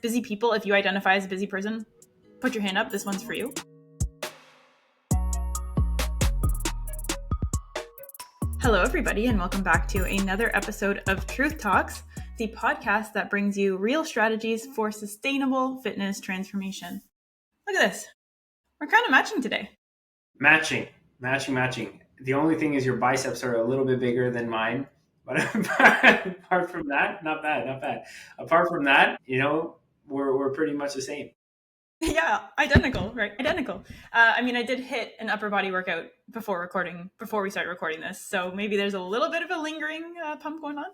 Busy people, if you identify as a busy person, put your hand up. This one's for you. Hello, everybody, and welcome back to another episode of Truth Talks, the podcast that brings you real strategies for sustainable fitness transformation. Look at this. We're kind of matching today. Matching. The only thing is your biceps are a little bit bigger than mine. But apart from that, not bad. Apart from that, we're pretty much the same. Yeah, identical, right? Identical. I did hit an upper body workout before we started recording this. So maybe there's a little bit of a lingering pump going on.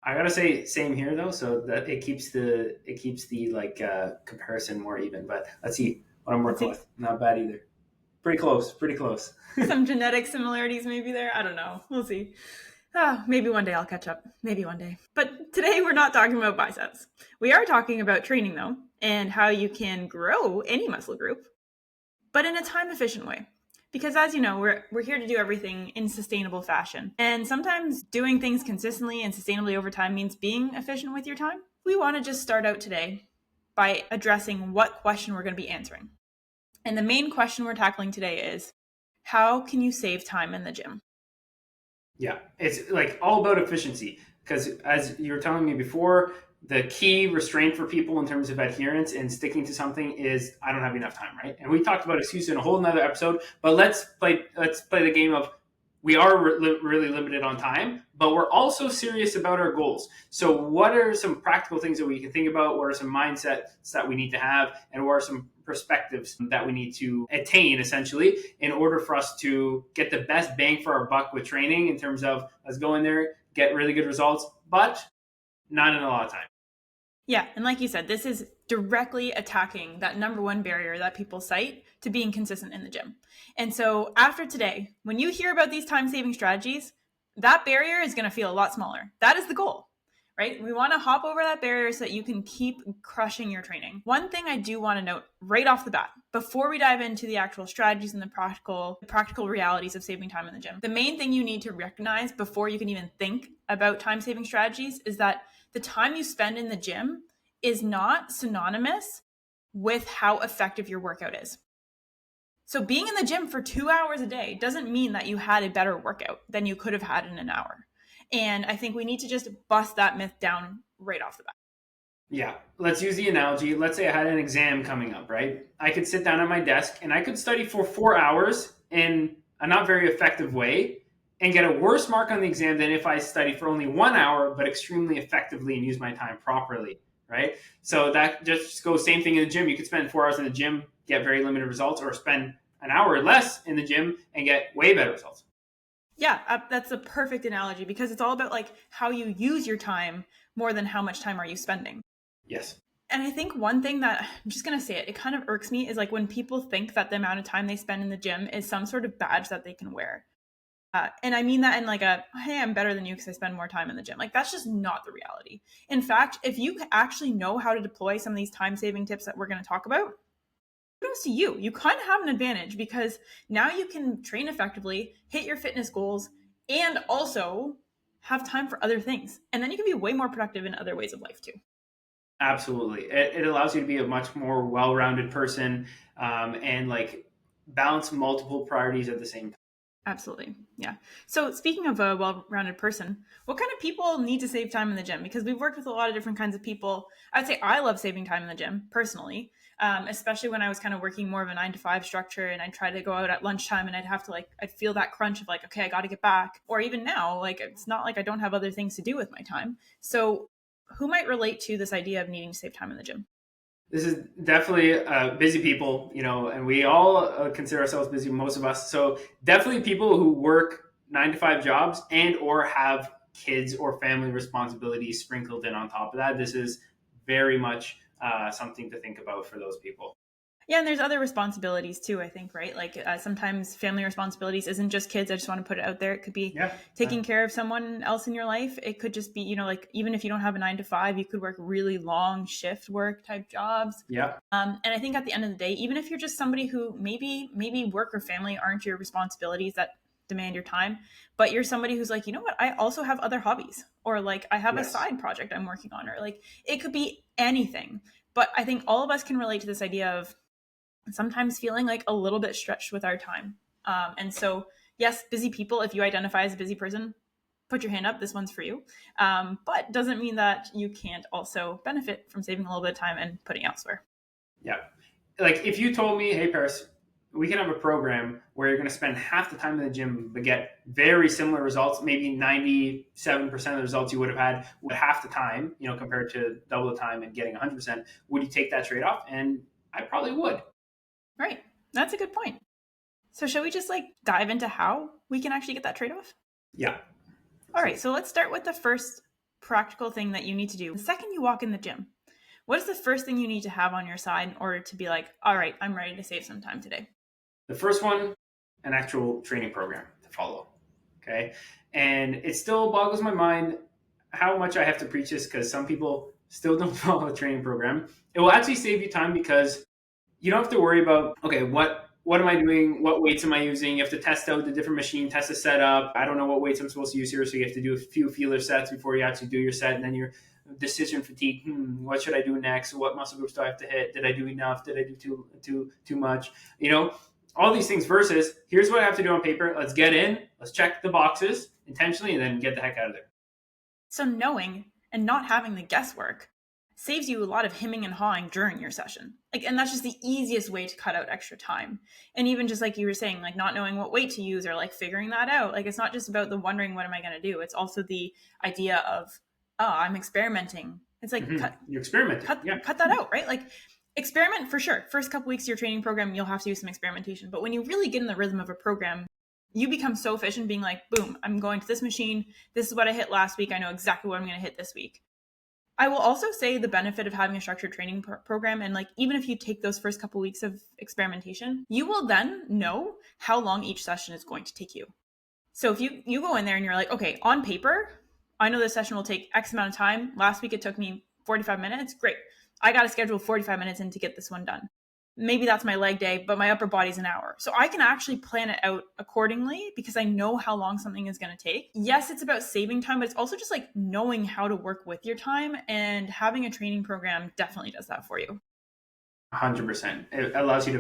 I gotta say, same here though. So that it keeps the comparison more even. But let's see what I'm working with. Not bad either. Pretty close. Some genetic similarities maybe there. I don't know. We'll see. Maybe one day I'll catch up. Maybe one day. But today we're not talking about biceps. We are talking about training though, and how you can grow any muscle group, but in a time-efficient way. Because as you know, we're here to do everything in sustainable fashion. And sometimes doing things consistently and sustainably over time means being efficient with your time. We want to just start out today by addressing what question we're going to be answering. And the main question we're tackling today is, how can you save time in the gym? Yeah, it's like all about efficiency. Because as you were telling me before, the key restraint for people in terms of adherence and sticking to something is I don't have enough time, right? And we talked about excuses in a whole nother episode, but let's play the game of we are really limited on time, but we're also serious about our goals. So what are some practical things that we can think about? What are some mindsets that we need to have? And what are some perspectives that we need to attain essentially in order for us to get the best bang for our buck with training in terms of let's go in there, get really good results, but not in a lot of time. Yeah, and like you said, this is directly attacking that number one barrier that people cite to being consistent in the gym. And so after today, when you hear about these time-saving strategies, that barrier is going to feel a lot smaller. That is the goal, right? We want to hop over that barrier so that you can keep crushing your training. One thing I do want to note right off the bat, before we dive into the actual strategies and the practical realities of saving time in the gym, the main thing you need to recognize before you can even think about time-saving strategies is that the time you spend in the gym is not synonymous with how effective your workout is. So being in the gym for 2 hours a day doesn't mean that you had a better workout than you could have had in an hour. And I think we need to just bust that myth down right off the bat. Yeah, let's use the analogy. Let's say I had an exam coming up, right? I could sit down at my desk and I could study for 4 hours in a not very effective way and get a worse mark on the exam than if I study for only 1 hour, but extremely effectively and use my time properly, right? So that just goes same thing in the gym. You could spend 4 hours in the gym, get very limited results, or spend an hour less in the gym and get way better results. Yeah, that's a perfect analogy because it's all about like how you use your time more than how much time are you spending. Yes. And I think one thing that I'm just going to say it kind of irks me is like when people think that the amount of time they spend in the gym is some sort of badge that they can wear. And I mean that in like hey, I'm better than you because I spend more time in the gym. Like that's just not the reality. In fact, if you actually know how to deploy some of these time-saving tips that we're going to talk about, kudos to you. You kind of have an advantage because now you can train effectively, hit your fitness goals, and also have time for other things. And then you can be way more productive in other ways of life too. Absolutely. It allows you to be a much more well-rounded person and like balance multiple priorities at the same time. Absolutely. Yeah. So speaking of a well-rounded person, what kind of people need to save time in the gym? Because we've worked with a lot of different kinds of people. I'd say I love saving time in the gym personally, especially when I was kind of working more of a 9-to-5 structure and I'd try to go out at lunchtime and I'd have to I'd feel that crunch of like, okay, I got to get back. Or even now, like, it's not like I don't have other things to do with my time. So who might relate to this idea of needing to save time in the gym? This is definitely busy people, and we all consider ourselves busy, most of us. So definitely people who work 9-to-5 jobs and or have kids or family responsibilities sprinkled in on top of that. This is very much something to think about for those people. Yeah, and there's other responsibilities too, I think, right? Like sometimes family responsibilities isn't just kids. I just want to put it out there. It could be taking care of someone else in your life. It could just be, like even if you don't have a 9-to-5, you could work really long shift work type jobs. Yeah. And I think at the end of the day, even if you're just somebody who maybe work or family aren't your responsibilities that demand your time, but you're somebody who's like, you know what, I also have other hobbies, or like I have a side project I'm working on, or like it could be anything. But I think all of us can relate to this idea of sometimes feeling like a little bit stretched with our time. And so, yes, busy people, if you identify as a busy person, put your hand up. This one's for you. But doesn't mean that you can't also benefit from saving a little bit of time and putting elsewhere. Yeah. Like if you told me, hey, Paris, we can have a program where you're going to spend half the time in the gym but get very similar results, maybe 97% of the results you would have had with half the time, compared to double the time and getting 100%, would you take that trade-off? And I probably would. Right. That's a good point. So shall we just dive into how we can actually get that trade-off? Yeah. All right. So let's start with the first practical thing that you need to do. The second you walk in the gym, what is the first thing you need to have on your side in order to be like, all right, I'm ready to save some time today? The first one, an actual training program to follow. Okay. And it still boggles my mind how much I have to preach this because some people still don't follow a training program. It will actually save you time because you don't have to worry about, okay, what am I doing? What weights am I using? You have to test out the different machine, test the setup. I don't know what weights I'm supposed to use here. So you have to do a few feeler sets before you actually do your set. And then you're decision fatigue. What should I do next? What muscle groups do I have to hit? Did I do enough? Did I do too much? All these things versus here's what I have to do on paper. Let's get in. Let's check the boxes intentionally and then get the heck out of there. So knowing and not having the guesswork saves you a lot of hemming and hawing during your session. And that's just the easiest way to cut out extra time. And even just like you were saying, not knowing what weight to use or figuring that out. It's not just about the wondering, what am I going to do? It's also the idea of, oh, I'm experimenting. It's You're experimenting. Cut that out, right? Experiment for sure. First couple weeks of your training program, you'll have to do some experimentation. But when you really get in the rhythm of a program, you become so efficient being like, boom, I'm going to this machine. This is what I hit last week. I know exactly what I'm going to hit this week. I will also say the benefit of having a structured training program, and even if you take those first couple weeks of experimentation, you will then know how long each session is going to take you. So if you go in there and you're like, okay, on paper, I know this session will take X amount of time. Last week it took me 45 minutes. Great. I got to schedule 45 minutes in to get this one done. Maybe that's my leg day, but my upper body's an hour. So I can actually plan it out accordingly because I know how long something is going to take. Yes, it's about saving time, but it's also just knowing how to work with your time, and having a training program definitely does that for you. 100%. It allows you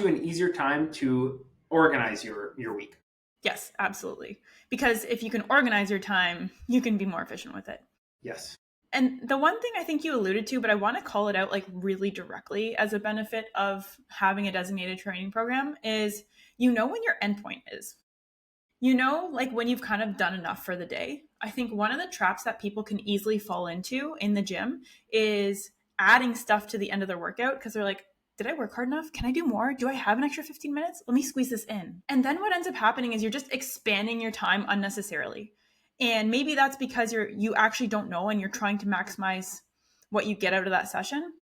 an easier time to organize your week. Yes, absolutely. Because if you can organize your time, you can be more efficient with it. Yes. And the one thing I think you alluded to, but I want to call it out really directly as a benefit of having a designated training program, is when your endpoint is. When you've kind of done enough for the day. I think one of the traps that people can easily fall into in the gym is adding stuff to the end of their workout because they're like, did I work hard enough? Can I do more? Do I have an extra 15 minutes? Let me squeeze this in. And then what ends up happening is you're just expanding your time unnecessarily. And maybe that's because you actually don't know and you're trying to maximize what you get out of that session.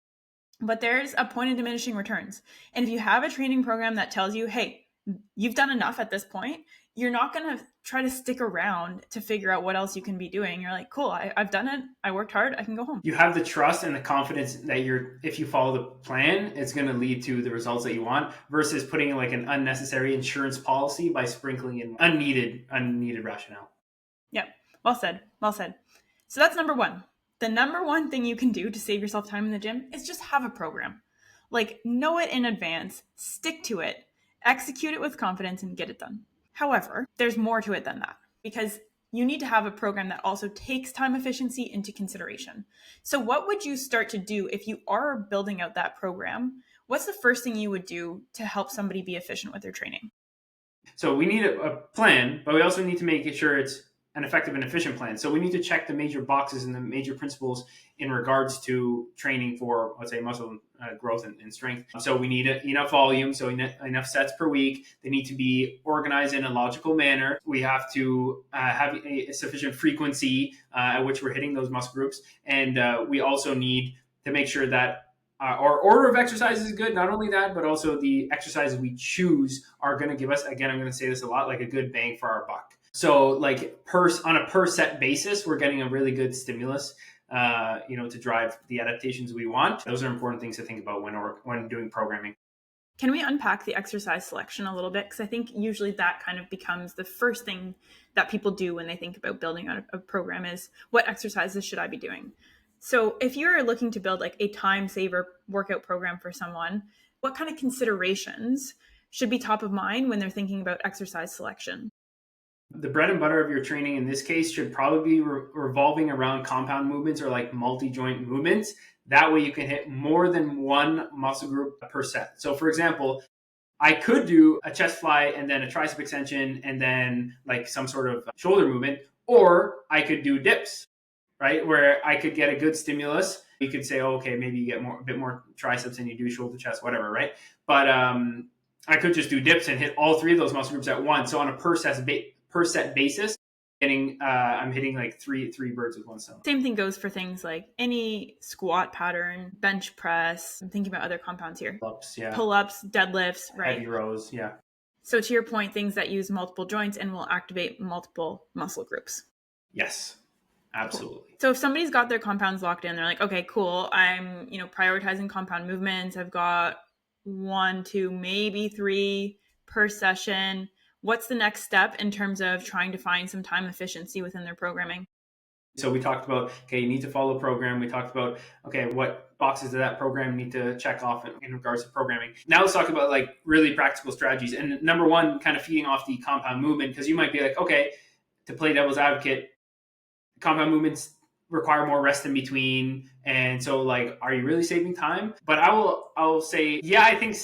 But there's a point of diminishing returns. And if you have a training program that tells you, hey, you've done enough at this point, you're not going to try to stick around to figure out what else you can be doing. You're like, cool, I've done it. I worked hard. I can go home. You have the trust and the confidence that if you follow the plan, it's going to lead to the results that you want versus putting in an unnecessary insurance policy by sprinkling in unneeded rationale. Yep. Well said. Well said. So that's number one. The number one thing you can do to save yourself time in the gym is just have a program. Know it in advance, stick to it, execute it with confidence, and get it done. However, there's more to it than that because you need to have a program that also takes time efficiency into consideration. So what would you start to do if you are building out that program? What's the first thing you would do to help somebody be efficient with their training? So we need a plan, but we also need to make sure it's an effective and efficient plan. So we need to check the major boxes and the major principles in regards to training for, let's say, muscle growth and strength. So we need enough volume, so enough sets per week. They need to be organized in a logical manner. We have to have a sufficient frequency at which we're hitting those muscle groups. And we also need to make sure that our order of exercises is good. Not only that, but also the exercises we choose are going to give us, again, I'm going to say this a lot, a good bang for our buck. So on a per set basis, we're getting a really good stimulus, to drive the adaptations we want. Those are important things to think about when doing programming. Can we unpack the exercise selection a little bit? Because I think usually that kind of becomes the first thing that people do when they think about building out a program is, what exercises should I be doing? So if you're looking to build like a time saver workout program for someone, what kind of considerations should be top of mind when they're thinking about exercise selection? The bread and butter of your training in this case should probably be revolving around compound movements or like multi-joint movements. That way you can hit more than one muscle group per set. So for example, I could do a chest fly and then a tricep extension and then like some sort of shoulder movement, or I could do dips, right? Where I could get a good stimulus. You could say, oh, okay, maybe you get a bit more triceps than you do shoulder, chest, whatever, right? But I could just do dips and hit all three of those muscle groups at once. So on a per set basis, I'm hitting like three birds with one stone. Same thing goes for things like any squat pattern, bench press. I'm thinking about other compounds here. Pull-ups, yeah. Pull-ups, deadlifts, right? Heavy rows, yeah. So to your point, things that use multiple joints and will activate multiple muscle groups. Yes, absolutely. Cool. So if somebody's got their compounds locked in, they're like, okay, cool. I'm, prioritizing compound movements. I've got 1, 2, maybe 3 per session. What's the next step in terms of trying to find some time efficiency within their programming? So we talked about, okay, you need to follow a program. We talked about, okay, what boxes of that program need to check off in regards to programming. Now let's talk about like really practical strategies. And number one, kind of feeding off the compound movement, because you might be like, okay, to play devil's advocate, compound movements require more rest in between, and so like, are you really saving time? But I'll say, yeah, I think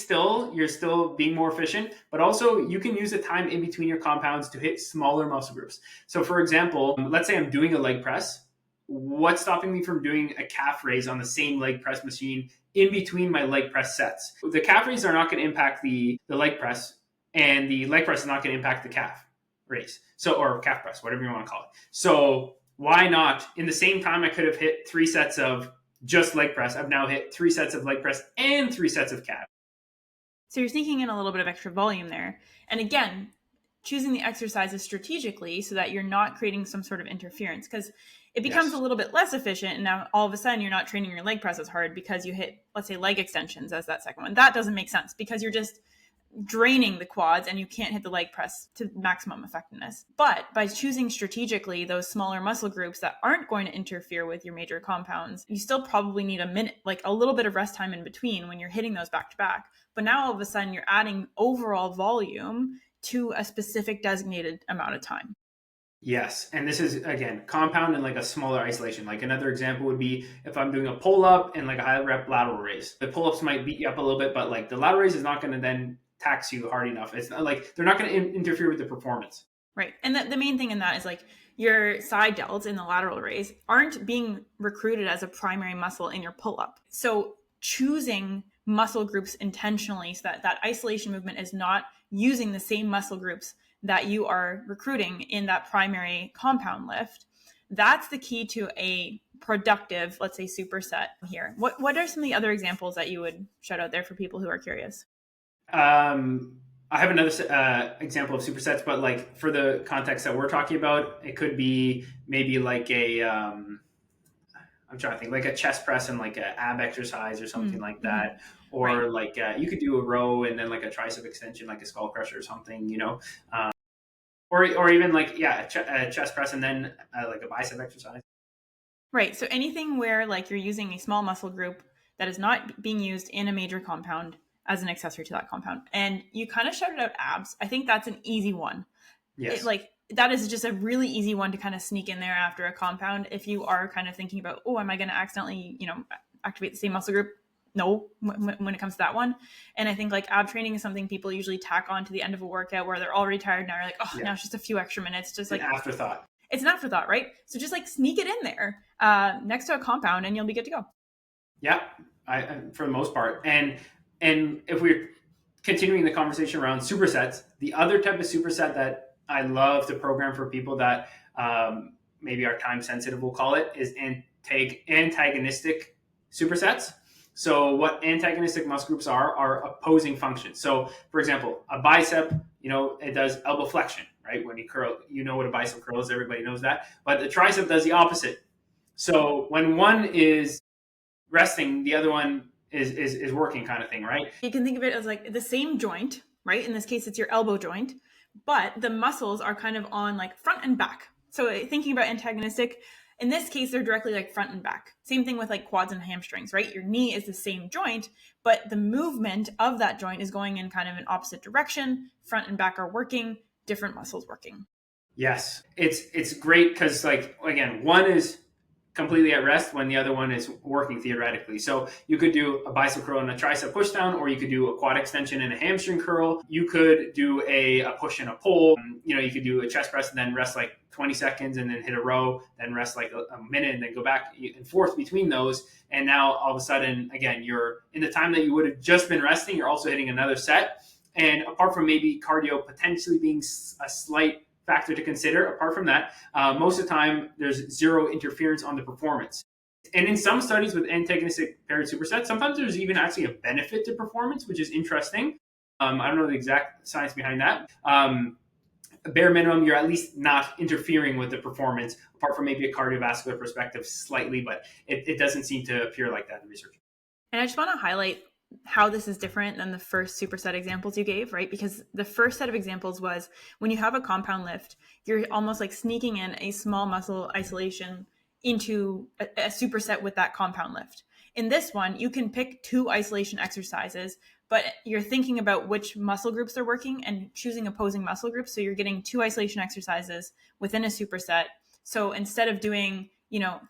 you're still being more efficient, but also you can use the time in between your compounds to hit smaller muscle groups. So for example, let's say I'm doing a leg press. What's stopping me from doing a calf raise on the same leg press machine in between my leg press sets? The calf raise are not going to impact the leg press, and the leg press is not going to impact the calf raise. So, or calf press, whatever you want to call it. So why not, in the same time I could have hit 3 sets of just leg press, I've now hit 3 sets of leg press and 3 sets of calf. So you're sneaking in a little bit of extra volume there. And again, choosing the exercises strategically so that you're not creating some sort of interference, because it becomes a little bit less efficient. And now all of a sudden you're not training your leg press as hard because you hit, let's say, leg extensions as that second one. That doesn't make sense because you're just draining the quads and you can't hit the leg press to maximum effectiveness. But by choosing strategically those smaller muscle groups that aren't going to interfere with your major compounds, you still probably need a minute, like a little bit of rest time in between when you're hitting those back to back. But now all of a sudden you're adding overall volume to a specific designated amount of time. Yes. And this is, again, compound and like a smaller isolation. Like another example would be if I'm doing a pull-up and like a high rep lateral raise. The pull-ups might beat you up a little bit, but like the lateral raise is not going to then tax you hard enough. It's not like they're not going to interfere with the performance. Right. And the main thing in that is like your side delts in the lateral raise aren't being recruited as a primary muscle in your pull-up. So choosing muscle groups intentionally so that isolation movement is not using the same muscle groups that you are recruiting in that primary compound lift, that's the key to a productive, let's say, superset here. What are some of the other examples that you would shout out there for people who are curious? I have another example of supersets, but like for the context that we're talking about, it could be maybe like I'm trying to think, like a chest press and like an ab exercise or something like that. Or like you could do a row and then like a tricep extension, like a skull crusher or something, or even like, a chest press and then like a bicep exercise. Right. So anything where like you're using a small muscle group that is not being used in a major compound as an accessory to that compound. And you kind of shouted out abs. I think that's an easy one. Yes. That is just a really easy one to kind of sneak in there after a compound. If you are kind of thinking about, am I going to accidentally, activate the same muscle group? No, when it comes to that one. And I think like ab training is something people usually tack on to the end of a workout where they're already tired now. You're like, now it's just a few extra minutes. Just like an afterthought. It's an afterthought, right? So just like sneak it in there next to a compound and you'll be good to go. Yeah, for the most part. And if we're continuing the conversation around supersets, the other type of superset that I love to program for people that maybe are time sensitive, we'll call it, is antagonistic supersets. So what antagonistic muscle groups are opposing functions. So for example, a bicep, it does elbow flexion, right? When you curl, what a bicep curl is, everybody knows that. But the tricep does the opposite. So when one is resting, the other one is working, kind of thing, right? You can think of it as like the same joint, right? In this case, it's your elbow joint, but the muscles are kind of on like front and back. So thinking about antagonistic, In this case, they're directly like front and back. Same thing with like quads and hamstrings, right? Your knee is the same joint, but the movement of that joint is going in kind of an opposite direction. Front and back are working, different muscles working. Yes, it's great because, like, again, one is completely at rest when the other one is working theoretically. So you could do a bicep curl and a tricep push down, or you could do a quad extension and a hamstring curl. You could do a push and a pull. You could do a chest press and then rest like 20 seconds and then hit a row, then rest like a minute and then go back and forth between those. And now all of a sudden, again, you're in the time that you would have just been resting, you're also hitting another set. And apart from maybe cardio potentially being a slight factor to consider, apart from that, most of the time there's zero interference on the performance. And in some studies with antagonistic paired supersets, sometimes there's even actually a benefit to performance, which is interesting. I don't know the exact science behind that. Bare minimum, you're at least not interfering with the performance, apart from maybe a cardiovascular perspective slightly, but it doesn't seem to appear like that in research. And I just want to highlight how this is different than the first superset examples you gave, right? Because the first set of examples was when you have a compound lift, you're almost like sneaking in a small muscle isolation into a superset with that compound lift. In this one, you can pick 2 isolation exercises, but you're thinking about which muscle groups are working and choosing opposing muscle groups. So you're getting 2 isolation exercises within a superset. So instead of doing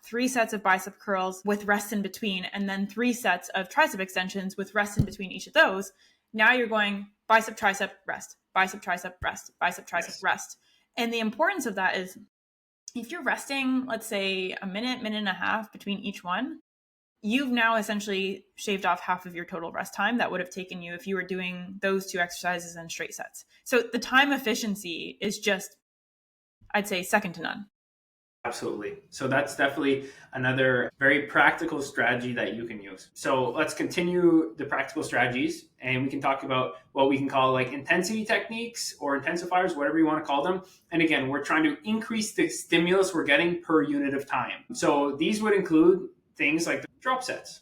3 sets of bicep curls with rest in between, and then 3 sets of tricep extensions with rest in between each of those, now you're going bicep, tricep, rest, bicep, tricep, rest, bicep, tricep, yes. Rest. And the importance of that is if you're resting, let's say a minute and a half between each one, you've now essentially shaved off half of your total rest time that would have taken you if you were doing those 2 exercises in straight sets. So the time efficiency is just, I'd say, second to none. Absolutely. So that's definitely another very practical strategy that you can use. So let's continue the practical strategies, and we can talk about what we can call like intensity techniques or intensifiers, whatever you want to call them. And again, we're trying to increase the stimulus we're getting per unit of time. So these would include things like the drop sets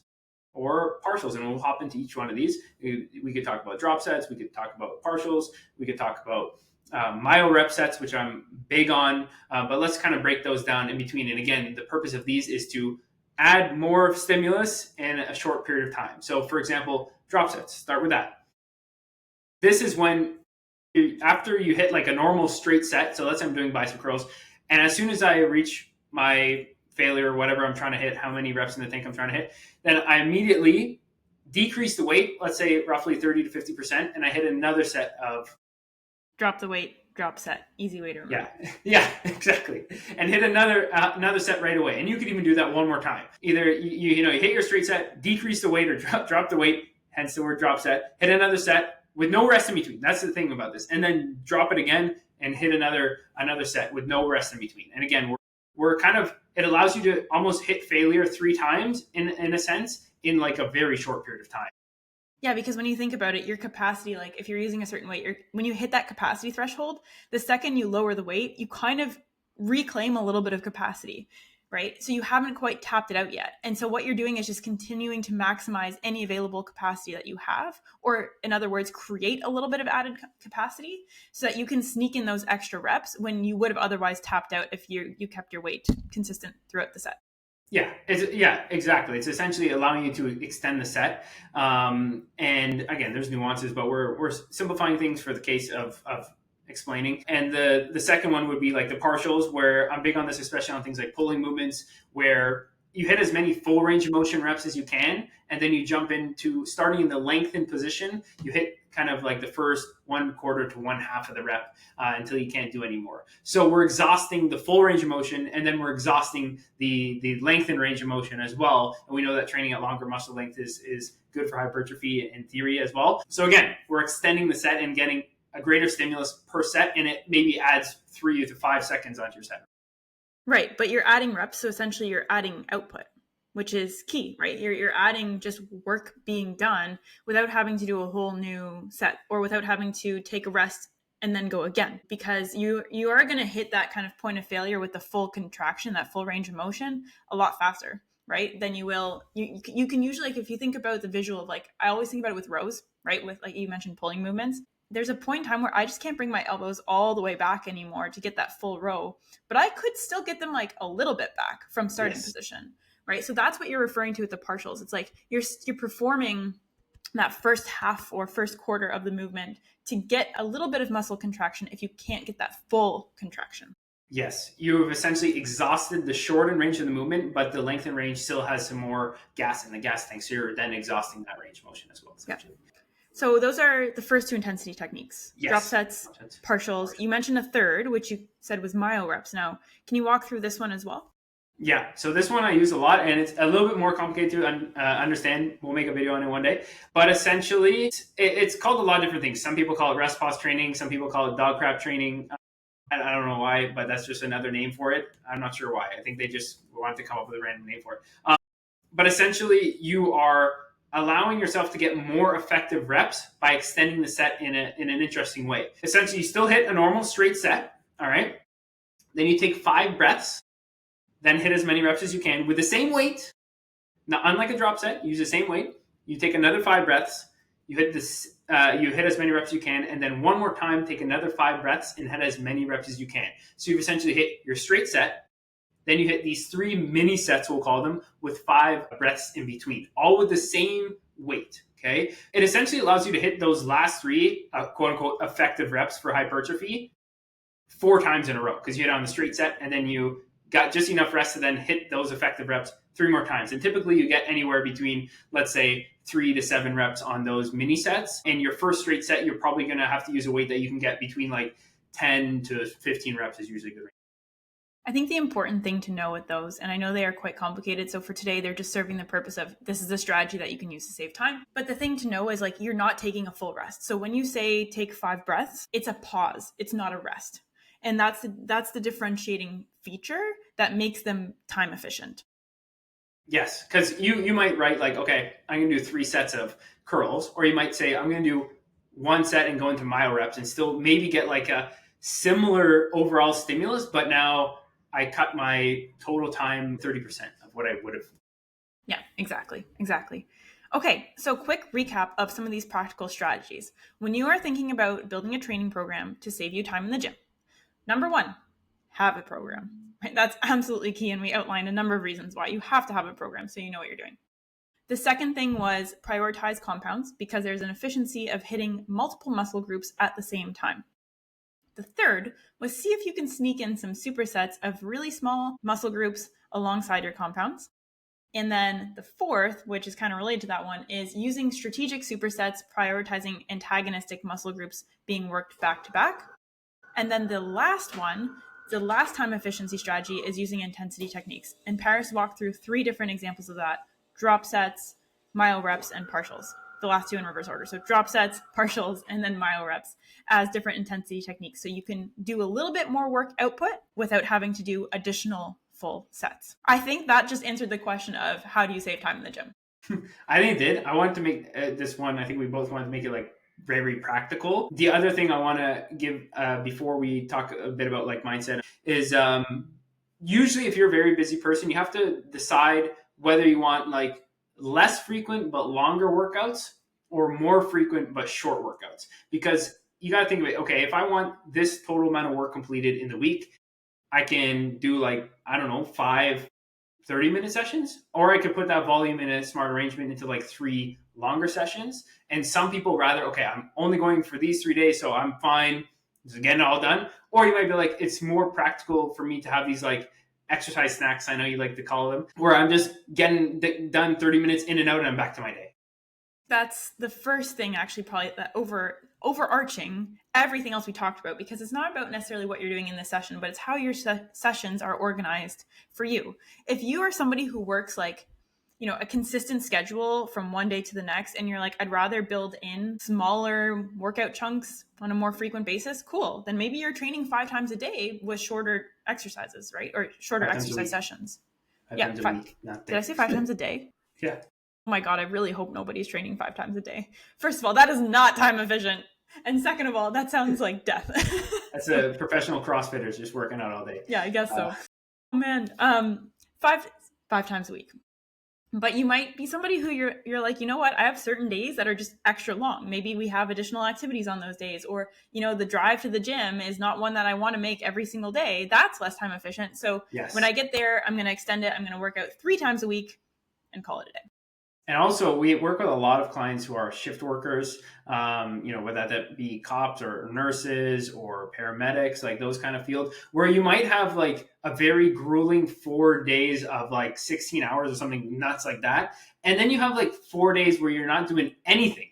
or partials, and we'll hop into each one of these. We could talk about drop sets, we could talk about partials, we could talk about myo rep sets, which I'm big on, but let's kind of break those down in between. And again, the purpose of these is to add more stimulus in a short period of time. So for example, drop sets, start with that. This is when after you hit like a normal straight set, so let's say I'm doing bicep curls, and as soon as I reach my failure or whatever I'm trying to hit, how many reps in the tank I'm trying to hit, then I immediately decrease the weight, let's say roughly 30 to 50%, and I hit another set of drop the weight, drop set, easy way to remember. Yeah, exactly. And hit another set right away. And you could even do that one more time. Either you hit your straight set, decrease the weight, or drop the weight, hence the word drop set. Hit another set with no rest in between. That's the thing about this. And then drop it again and hit another set with no rest in between. And again, we're kind of, it allows you to almost hit failure 3 times in a sense in like a very short period of time. Yeah, because when you think about it, your capacity, like if you're using a certain weight, when you hit that capacity threshold, the second you lower the weight, you kind of reclaim a little bit of capacity, right? So you haven't quite tapped it out yet. And so what you're doing is just continuing to maximize any available capacity that you have, or in other words, create a little bit of added capacity so that you can sneak in those extra reps when you would have otherwise tapped out if you kept your weight consistent throughout the set. Yeah, exactly. It's essentially allowing you to extend the set. And again, there's nuances, but we're simplifying things for the case of explaining. And the second one would be like the partials, where I'm big on this, especially on things like pulling movements, where you hit as many full range of motion reps as you can, and then you jump into starting in the lengthened position. You hit kind of like the first 1/4 to 1/2 of the rep until you can't do anymore. So we're exhausting the full range of motion, and then we're exhausting the lengthened range of motion as well. And we know that training at longer muscle length is good for hypertrophy in theory as well. So again, we're extending the set and getting a greater stimulus per set, and it maybe adds 3 to 5 seconds onto your set. Right, but you're adding reps, so essentially you're adding output, which is key, right? You're adding just work being done without having to do a whole new set, or without having to take a rest and then go again, because you are going to hit that kind of point of failure with the full contraction, that full range of motion, a lot faster, right? Than you will. You can usually, like, if you think about the visual of, like, I always think about it with rows, right? With, like you mentioned, pulling movements. there's a point in time where I just can't bring my elbows all the way back anymore to get that full row, but I could still get them like a little bit back from starting position, right? So that's what you're referring to with the partials. It's like you're performing that first half or first quarter of the movement to get a little bit of muscle contraction if you can't get that full contraction. Yes, you've essentially exhausted the shortened range of the movement, but the lengthened range still has some more gas in the gas tank. So you're then exhausting that range of motion as well, essentially. Yeah. So those are the first two intensity techniques. Yes. Drop sets, partials. You mentioned a third, which you said was myo reps. Now, can you walk through this one as well? Yeah, so this one I use a lot, and it's a little bit more complicated to understand. We'll make a video on it one day. But essentially, it's called a lot of different things. Some people call it rest pause training. Some people call it dog crap training. I don't know why, but that's just another name for it. I'm not sure why. I think they just wanted to come up with a random name for it. But essentially, you are allowing yourself to get more effective reps by extending the set in an interesting way. Essentially, you still hit a normal straight set, all right? Then you take 5 breaths, then hit as many reps as you can with the same weight. Now, unlike a drop set, use the same weight. You take another 5 breaths, you hit this. You hit as many reps as you can, and then one more time, take another 5 breaths and hit as many reps as you can. So you've essentially hit your straight set. Then you hit these 3 mini sets, we'll call them, with 5 breaths in between, all with the same weight. Okay, it essentially allows you to hit those last 3 quote unquote effective reps for hypertrophy 4 times in a row because you hit on the straight set, and then you got just enough rest to then hit those effective reps 3 more times. And typically you get anywhere between, let's say, 3 to 7 reps on those mini sets. And your first straight set, you're probably going to have to use a weight that you can get between like 10 to 15 reps is usually good. I think the important thing to know with those, and I know they are quite complicated, so for today, they're just serving the purpose of this is a strategy that you can use to save time. But the thing to know is like you're not taking a full rest. So when you say take 5 breaths, it's a pause. It's not a rest. And that's the differentiating feature that makes them time efficient. Yes, because you might write like, okay, I'm going to do 3 sets of curls, or you might say I'm going to do 1 set and go into myo reps and still maybe get like a similar overall stimulus, but now I cut my total time 30% of what I would have. Yeah, exactly. Okay, so quick recap of some of these practical strategies. When you are thinking about building a training program to save you time in the gym, number 1, have a program. Right? That's absolutely key, and we outlined a number of reasons why you have to have a program so you know what you're doing. The second thing was prioritize compounds because there's an efficiency of hitting multiple muscle groups at the same time. The third was see if you can sneak in some supersets of really small muscle groups alongside your compounds. And then the fourth, which is kind of related to that one, is using strategic supersets, prioritizing antagonistic muscle groups being worked back to back. And then the last one, the last time efficiency strategy is using intensity techniques. And Paris walked through 3 different examples of that: drop sets, myo reps, and partials. The last 2 in reverse order. So drop sets, partials, and then myo reps as different intensity techniques. So you can do a little bit more work output without having to do additional full sets. I think that just answered the question of how do you save time in the gym? I think it did. I wanted to make this one, I think we both wanted to make it like very practical. The other thing I want to give before we talk a bit about like mindset is usually if you're a very busy person, you have to decide whether you want like less frequent but longer workouts or more frequent but short workouts. Because you got to think of it, okay, if I want this total amount of work completed in the week, I can do like, I don't know, 5 30-minute sessions, or I could put that volume in a smart arrangement into like 3 longer sessions. And some people rather, okay, I'm only going for these 3 days, so I'm fine just getting it all done. Or you might be like, it's more practical for me to have these like exercise snacks, I know you like to call them, where I'm just getting done 30 minutes in and out and I'm back to my day. That's the first thing, actually, probably that overarching everything else we talked about, because it's not about necessarily what you're doing in the session, but it's how your sessions are organized for you. If you are somebody who works like, a consistent schedule from one day to the next, and you're like, I'd rather build in smaller workout chunks on a more frequent basis, cool. Then maybe you're training 5 times a day with shorter exercises, right? Or shorter exercise sessions. Did I say 5 times a day? Yeah. Oh my God, I really hope nobody's training 5 times a day. First of all, that is not time efficient. And second of all, that sounds like death. That's a professional CrossFitters just working out all day. Yeah, I guess so. Oh man, 5 times a week. But you might be somebody who you're like, you know what, I have certain days that are just extra long. Maybe we have additional activities on those days, or the drive to the gym is not one that I want to make every single day. That's less time efficient. So when I Yes. get there, I'm going to extend it. I'm going to work out 3 times a week and call it a day. And also, we work with a lot of clients who are shift workers, whether that be cops or nurses or paramedics, like those kind of fields, where you might have like a very grueling 4 days of like 16 hours or something nuts like that. And then you have like 4 days where you're not doing anything.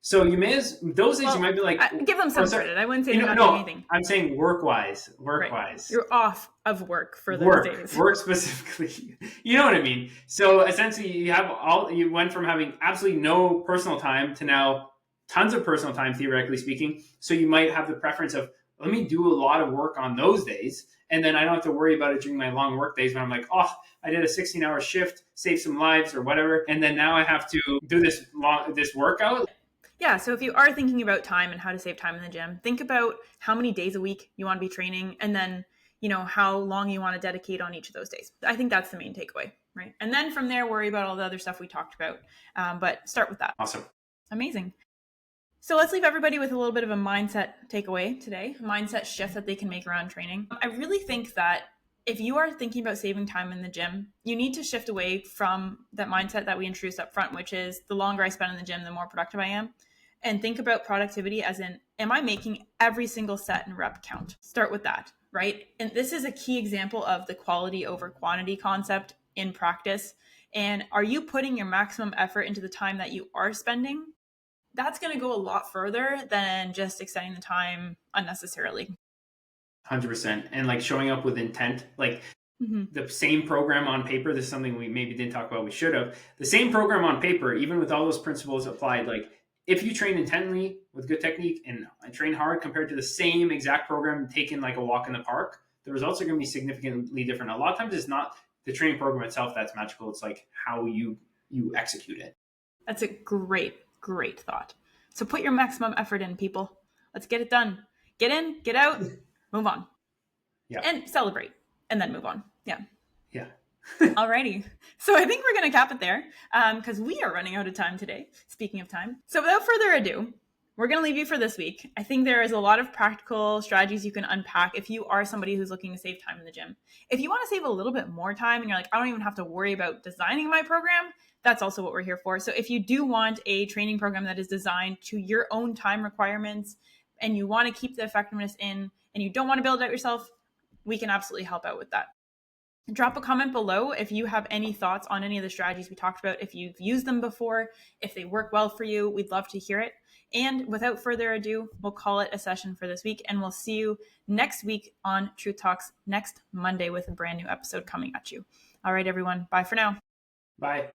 So you may, those days you might be like, give them some credit. I wouldn't say they're not doing anything. I'm saying work-wise. Right. You're off of work for those days. Work specifically. You know what I mean? So essentially you went from having absolutely no personal time to now tons of personal time, theoretically speaking. So you might have the preference of, let me do a lot of work on those days, and then I don't have to worry about it during my long work days when I'm like, oh, I did a 16-hour shift, save some lives or whatever, and then now I have to do this workout. Yeah, so if you are thinking about time and how to save time in the gym, think about how many days a week you want to be training, and then how long you want to dedicate on each of those days. I think that's the main takeaway, right? And then from there, worry about all the other stuff we talked about. But start with that. Awesome. Amazing. So let's leave everybody with a little bit of a mindset takeaway today, a mindset shift that they can make around training. I really think that if you are thinking about saving time in the gym, you need to shift away from that mindset that we introduced up front, which is the longer I spend in the gym, the more productive I am. And think about productivity as in, am I making every single set and rep count? Start with that, right? And this is a key example of the quality over quantity concept in practice. And are you putting your maximum effort into the time that you are spending? That's going to go a lot further than just extending the time unnecessarily. 100%. And like showing up with intent, like the same program on paper, this is something we maybe didn't talk about, we should have. The same program on paper, even with all those principles applied, like if you train intently with good technique and train hard compared to the same exact program taken like a walk in the park, the results are going to be significantly different. A lot of times it's not the training program itself that's magical. It's like how you execute it. That's a great thought. So put your maximum effort in, people. Let's get it done. Get in, get out, move on. Yeah. And celebrate, and then move on. Yeah. Yeah. Alrighty. So I think we're going to cap it there because we are running out of time today, speaking of time. So without further ado, we're going to leave you for this week. I think there is a lot of practical strategies you can unpack if you are somebody who's looking to save time in the gym. If you want to save a little bit more time and you're like, I don't even have to worry about designing my program, that's also what we're here for. So if you do want a training program that is designed to your own time requirements and you want to keep the effectiveness in and you don't want to build it out yourself, we can absolutely help out with that. Drop a comment below if you have any thoughts on any of the strategies we talked about, if you've used them before, if they work well for you. We'd love to hear it. And without further ado, we'll call it a session for this week, and we'll see you next week on Truth Talks next Monday with a brand new episode coming at you. All right, everyone. Bye for now. Bye.